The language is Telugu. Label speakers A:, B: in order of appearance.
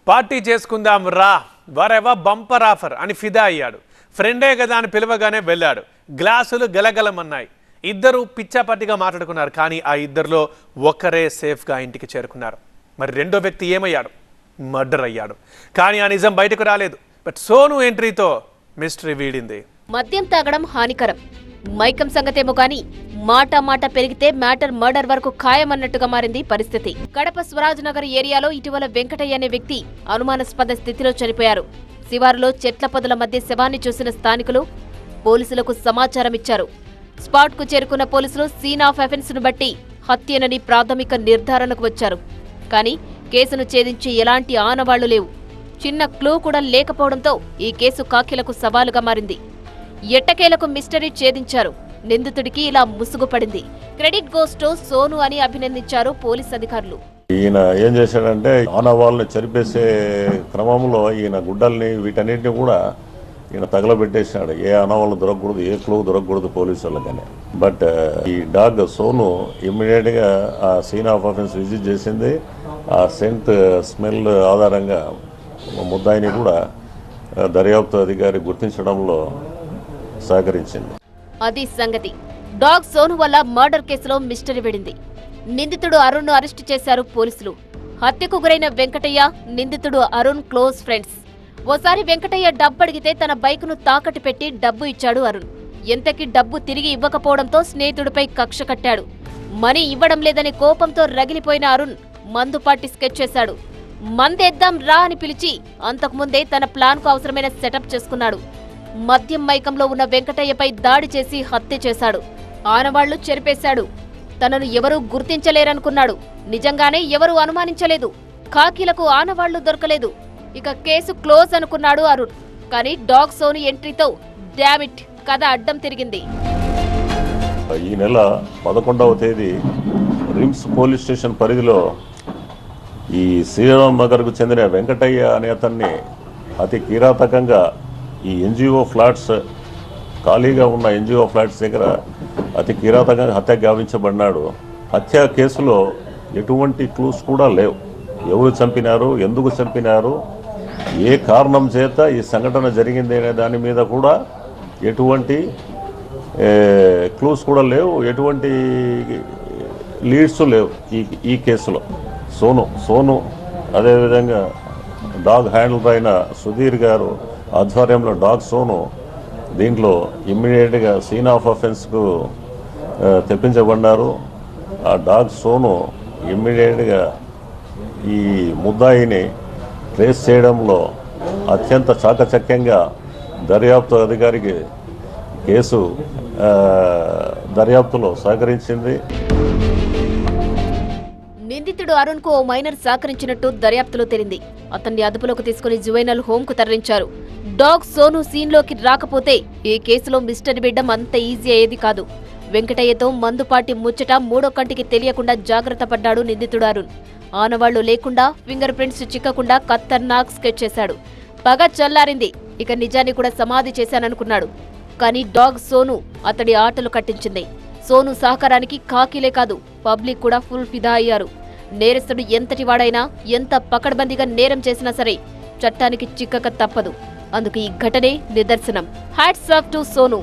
A: పార్టీ చేసుకుందాం రా వరెవ బంపర్ ఆఫర్ అని ఫిదా అయ్యాడు. ఫ్రెండే కదా అని పిలవగానే వెళ్ళాడు. గ్లాసులు గలగలమన్నాయి. ఇద్దరు పిచ్చాపట్టిగా మాట్లాడుకున్నారు. కానీ ఆ ఇద్దరిలో ఒక్కరే సేఫ్గా ఇంటికి చేరుకున్నారు. మరి రెండో వ్యక్తి ఏమయ్యాడు? మర్డర్ అయ్యాడు. కానీ ఆ నిజం బయటకు రాలేదు. బట్ సోను ఎంట్రీతో మిస్టరీ వీడింది.
B: మద్యం తాగడం హానికరం, మైకం సంగతేమో కానీ మాట పెరిగితే మ్యాటర్ మర్డర్ వరకు ఖాయమన్నట్టుగా మారింది పరిస్థితి. కడప స్వరాజ్ నగర్ ఏరియాలో ఇటీవల వెంకటయ్య అనే వ్యక్తి అనుమానాస్పద స్థితిలో చనిపోయారు. శివారులో చెట్ల పొదల మధ్య శవాన్ని చూసిన స్థానికులు పోలీసులకు సమాచారం ఇచ్చారు. స్పాట్ కు చేరుకున్న పోలీసులు సీన్ ఆఫ్ అఫెన్స్ ను బట్టి హత్యనని ప్రాథమిక నిర్ధారణకు వచ్చారు. కానీ కేసును ఛేదించి ఎలాంటి ఆనవాళ్లు లేవు. చిన్న క్లూ కూడా లేకపోవడంతో ఈ కేసు కాకిలకు సవాలుగా మారింది. ఎట్టకేలకు మిస్టరీ ఛేదించారు. నిందితుడికి ఇలా ముసుగుపడింది. క్రెడిట్ గోస్ టు సోను అని అభినందించారు పోలీస్ అధికారులు.
C: ఈయన ఏం చేశాడంటే ఆనవాళ్ళని చరిపేసే క్రమంలో ఈయన గుడ్డల్ని వీటన్నిటిని కూడా ఈయన తగలబెట్టేసినాడు. ఏ ఆనవాళ్ళు దొరకకూడదు, ఏ క్లూ దొరకకూడదు పోలీసు వాళ్ళకని. బట్ ఈ డాగ్ సోను ఇమ్మీడియట్గా ఆ సీన్ ఆఫ్ అఫెన్స్ విజిట్ చేసింది. ఆ సెంట్ స్మెల్ ఆధారంగా ముద్దాయిని కూడా దర్యాప్తు అధికారి గుర్తించడంలో సహకరించింది.
B: అది సంగతి. డాగ్ సోను వల్ల మర్డర్ కేసులో మిస్టరీ విడింది. నిందితుడు అరుణ్ ను అరెస్టు చేశారు పోలీసులు. హత్యకు గురైన వెంకటయ్య, నిందితుడు అరుణ్ క్లోజ్ ఫ్రెండ్స్. ఓసారి వెంకటయ్య డబ్బు అడిగితే తన బైకును తాకట్టు పెట్టి డబ్బు ఇచ్చాడు అరుణ్. ఎంతకి డబ్బు తిరిగి ఇవ్వకపోవడంతో స్నేహితుడిపై కక్ష కట్టాడు. మనీ ఇవ్వడం లేదని కోపంతో రగిలిపోయిన అరుణ్ మందు పార్టీ స్కెచ్ చేశాడు. మందేద్దాం రా అని పిలిచి అంతకుముందే తన ప్లాన్ కు అవసరమైన సెటప్ చేసుకున్నాడు. మద్యం మైకంలో ఉన్న వెంకటయ్యపై దాడి చేసి హత్య చేశాడు. ఆనవాళ్లు చెరిపేశాడు. తనను ఎవరూ గుర్తించలేరనుకున్నాడు. నిజంగానే ఎవరూ అనుమానించలేదు. ఖాకీలకు ఆనవాళ్లు దొరకలేదు. ఇక కేసు క్లోజ్ అనుకున్నాడు అరుణ్. కానీ డాగ్ సోను ఎంట్రీతో డామిట్ కథ అడ్డం తిరిగింది.
C: ఈ నెల 11వ తేదీ రిమ్స్ పోలీస్ స్టేషన్ పరిధిలో ఈ శ్రీరామ్ నగర్కు చెందిన వెంకటయ్య అనే అతన్ని అతి కిరాతకంగా ఈ ఎన్జిఓ ఫ్లాట్స్, ఖాళీగా ఉన్న ఎన్జిఓ ఫ్లాట్స్ దగ్గర అతి కిరాతకంగా హత్య గావించబడినాడు. హత్య కేసులో ఎటువంటి క్లూస్ కూడా లేవు. ఎవరు చంపినారు, ఎందుకు చంపినారు, ఏ కారణం చేత ఈ సంఘటన జరిగింది అనే దాని మీద కూడా ఎటువంటి క్లూస్ కూడా లేవు. ఎటువంటి లీడ్స్ లేవు ఈ కేసులో. సోను అదేవిధంగా డాగ్ హ్యాండిల్ అయిన సుధీర్ గారు ఆధ్వర్యంలో డాగ్ సోను దీంట్లో ఇమ్మీడియట్గా సీన్ ఆఫ్ అఫెన్స్కు తెప్పించబడ్డారు. ఆ డాగ్ సోను ఇమ్మీడియట్గా ఈ ముద్దాయిని ట్రేస్ చేయడంలో అత్యంత చాకచక్యంగా దర్యాప్తు అధికారికి కేసు దర్యాప్తులో సహకరించింది.
B: నిందితుడు అరుణ్ కు ఓ మైనర్ సహకరించినట్టు దర్యాప్తులో తేలింది. అతన్ని అదుపులోకి తీసుకుని జువైనల్ హోమ్ కు తరలించారు. డాగ్ సోను సీన్లోకి రాకపోతే ఈ కేసులో మిస్టరీ బిడ్డం అంత ఈజీ అయ్యేది కాదు. వెంకటయ్యతో మందుపాటి ముచ్చట మూడో కంటికి తెలియకుండా జాగ్రత్త పడ్డాడు నిందితుడు అరుణ్. ఆనవాళ్లు లేకుండా, ఫింగర్ ప్రింట్స్ చిక్కకుండా ఖతర్నాక్ స్కెచ్ చేశాడు. పగ చల్లారింది. ఇక నిజాన్ని కూడా సమాధి చేశాననుకున్నాడు. కానీ డాగ్ సోను అతడి ఆటలు కట్టించింది. సోను సహకారానికి ఖాకీలే కాదు, పబ్లిక్ కూడా ఫుల్ ఫిదా అయ్యారు. నేరస్తుడు ఎంతటి వాడైనా, ఎంత పకడ్బందీగా నేరం చేసినా సరే చట్టానికి చిక్కక తప్పదు. అందుకు ఈ ఘటనే నిదర్శనం. Hats off to Sonu.